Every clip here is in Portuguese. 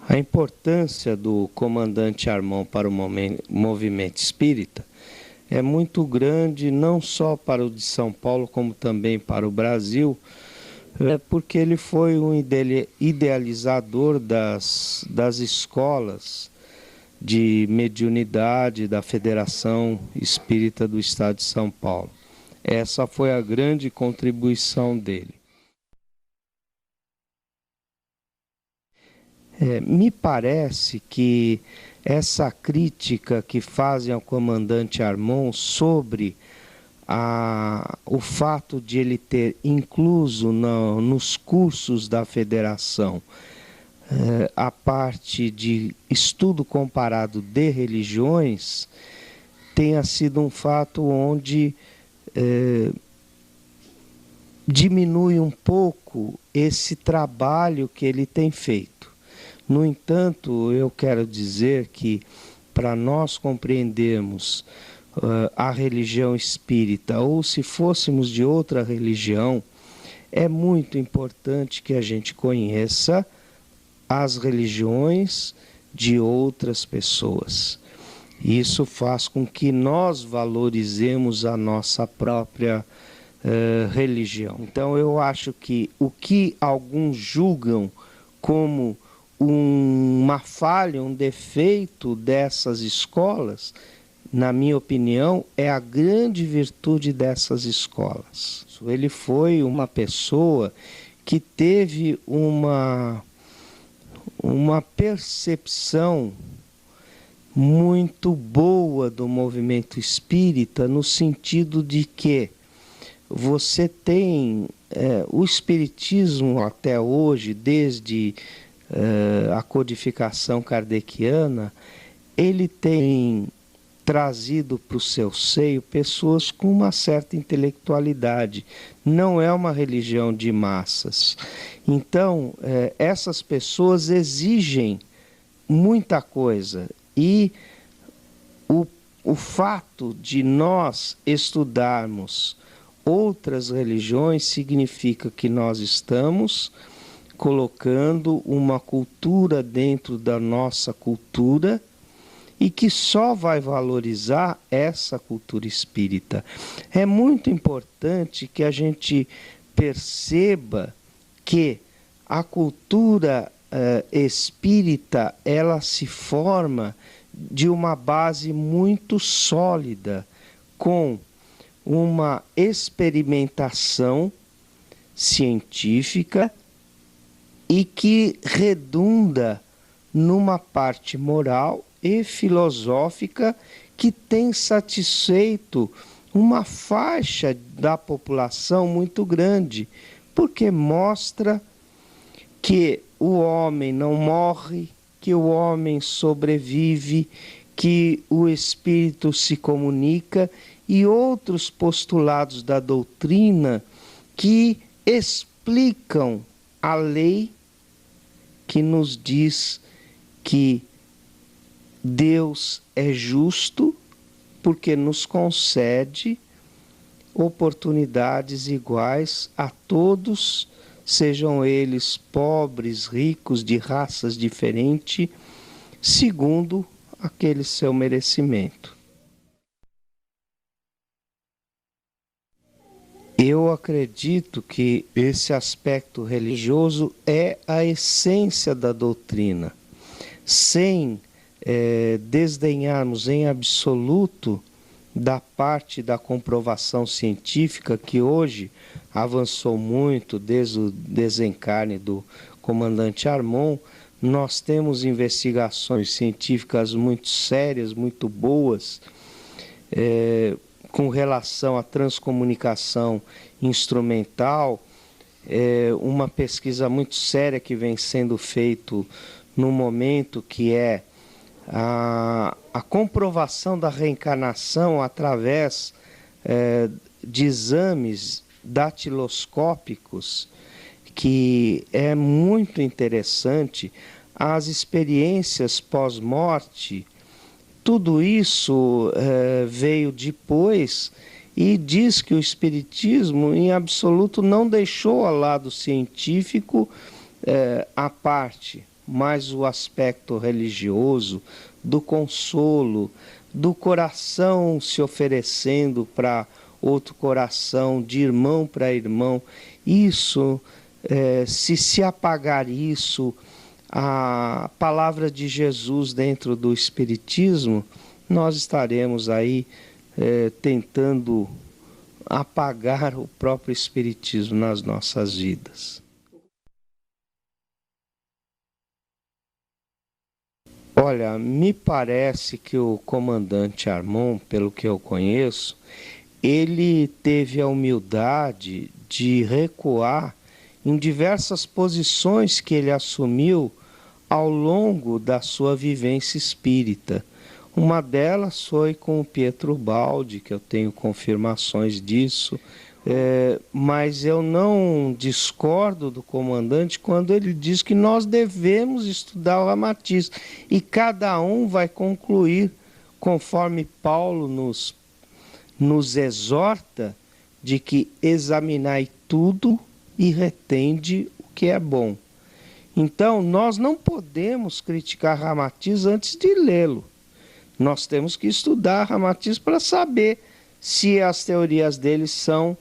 A importância do comandante Armon para o movimento espírita é muito grande, não só para o de São Paulo, como também para o Brasil, porque ele foi um idealizador das escolas de mediunidade da Federação Espírita do Estado de São Paulo. Essa foi a grande contribuição dele. Me parece que essa crítica que fazem ao comandante Armon sobre o fato de ele ter incluso nos cursos da federação a parte de estudo comparado de religiões tenha sido um fato onde diminui um pouco esse trabalho que ele tem feito. No entanto, eu quero dizer que para nós compreendermos a religião espírita, ou se fôssemos de outra religião, é muito importante que a gente conheça as religiões de outras pessoas. Isso faz com que nós valorizemos a nossa própria religião. Então eu acho que o que alguns julgam como uma falha, um defeito dessas escolas, na minha opinião, é a grande virtude dessas escolas. Ele foi uma pessoa que teve uma percepção muito boa do movimento espírita, no sentido de que você tem o espiritismo até hoje, desde a codificação kardeciana, ele tem trazido para o seu seio pessoas com uma certa intelectualidade. Não é uma religião de massas. Então, essas pessoas exigem muita coisa. E o fato de nós estudarmos outras religiões significa que nós estamos colocando uma cultura dentro da nossa cultura e que só vai valorizar essa cultura espírita. É muito importante que a gente perceba que a cultura espírita, ela se forma de uma base muito sólida, com uma experimentação científica e que redunda numa parte moral e filosófica que tem satisfeito uma faixa da população muito grande, porque mostra que o homem não morre, que o homem sobrevive, que o espírito se comunica, e outros postulados da doutrina que explicam a lei que nos diz que Deus é justo porque nos concede oportunidades iguais a todos, sejam eles pobres, ricos, de raças diferentes, segundo aquele seu merecimento. Eu acredito que esse aspecto religioso é a essência da doutrina. Sem desdenharmos em absoluto da parte da comprovação científica, que hoje avançou muito desde o desencarne do comandante Armon, nós temos investigações científicas muito sérias, muito boas, com relação à transcomunicação instrumental, uma pesquisa muito séria que vem sendo feita no momento, que é a comprovação da reencarnação através de exames datiloscópicos, que é muito interessante, as experiências pós-morte. Tudo isso veio depois e diz que o Espiritismo, em absoluto, não deixou ao lado científico à parte, mais o aspecto religioso, do consolo, do coração se oferecendo para outro coração, de irmão para irmão. Isso, se apagar isso, a palavra de Jesus dentro do Espiritismo, nós estaremos aí tentando apagar o próprio Espiritismo nas nossas vidas. Olha, me parece que o comandante Armon, pelo que eu conheço, ele teve a humildade de recuar em diversas posições que ele assumiu ao longo da sua vivência espírita. Uma delas foi com o Pietro Baldi, que eu tenho confirmações disso, mas eu não discordo do comandante quando ele diz que nós devemos estudar o Ramatiz, e cada um vai concluir conforme Paulo nos exorta, de que examinai tudo e retende o que é bom. Então, nós não podemos criticar Ramatiz antes de lê-lo. Nós temos que estudar Ramatiz para saber se as teorias dele são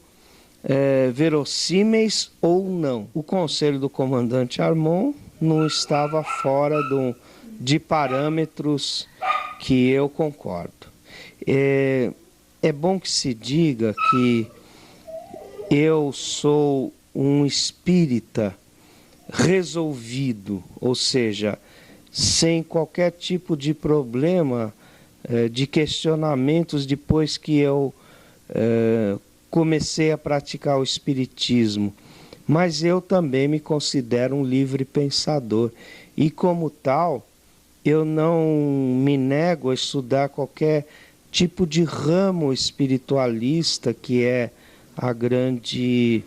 verossímeis ou não. O conselho do comandante Armon não estava fora de parâmetros que eu concordo. É bom que se diga que eu sou um espírita resolvido, ou seja, sem qualquer tipo de problema, de questionamentos depois que eu comecei a praticar o espiritismo. Mas eu também me considero um livre pensador e, como tal, eu não me nego a estudar qualquer tipo de ramo espiritualista, que é a grande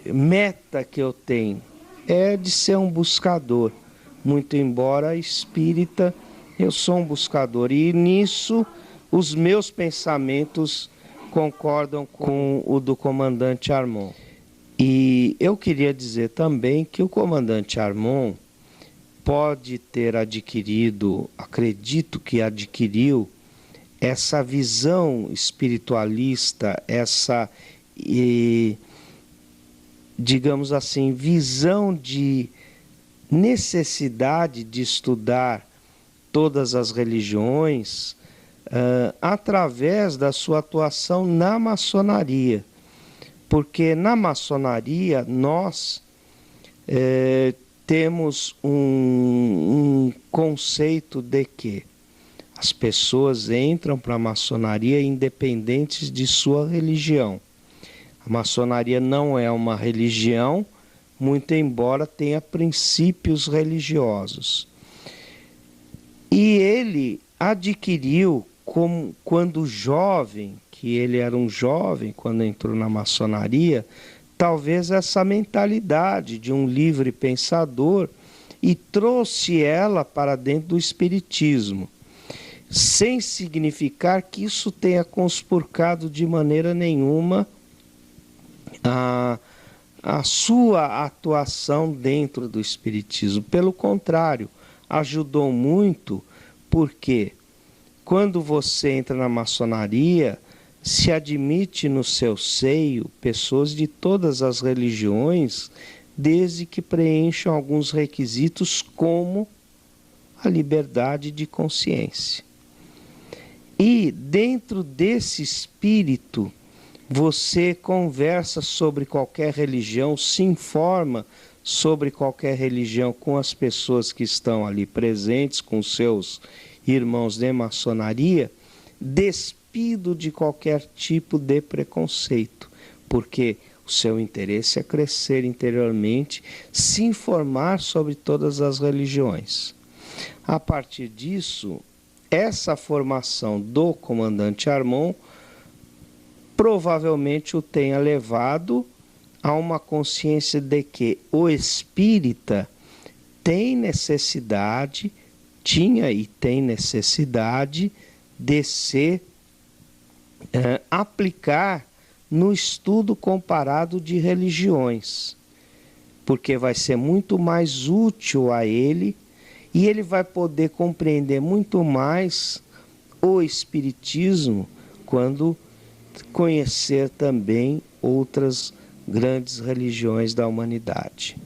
meta que eu tenho, é de ser um buscador. Muito embora espírita, eu sou um buscador, e nisso os meus pensamentos concordam com o do comandante Armon. E eu queria dizer também que o comandante Armon pode ter adquirido, acredito que adquiriu, essa visão espiritualista, essa, digamos assim, visão de necessidade de estudar todas as religiões, através da sua atuação na maçonaria. Porque na maçonaria nós temos um conceito de que as pessoas entram para a maçonaria independentes de sua religião. A maçonaria não é uma religião, muito embora tenha princípios religiosos. E ele adquiriu, quando jovem, que ele era um jovem quando entrou na maçonaria, talvez essa mentalidade de um livre pensador, e trouxe ela para dentro do espiritismo, sem significar que isso tenha conspurcado de maneira nenhuma a sua atuação dentro do espiritismo. Pelo contrário, ajudou muito, porque quando você entra na maçonaria, se admite no seu seio pessoas de todas as religiões, desde que preencham alguns requisitos, como a liberdade de consciência. E dentro desse espírito, você conversa sobre qualquer religião, se informa sobre qualquer religião com as pessoas que estão ali presentes, com seus irmãos de maçonaria, despido de qualquer tipo de preconceito, porque o seu interesse é crescer interiormente, se informar sobre todas as religiões. A partir disso, essa formação do comandante Armon provavelmente o tenha levado a uma consciência de que o espírita tem necessidade, tinha e tem necessidade de se aplicar no estudo comparado de religiões. porque vai ser muito mais útil a ele e ele vai poder compreender muito mais o Espiritismo quando conhecer também outras grandes religiões da humanidade.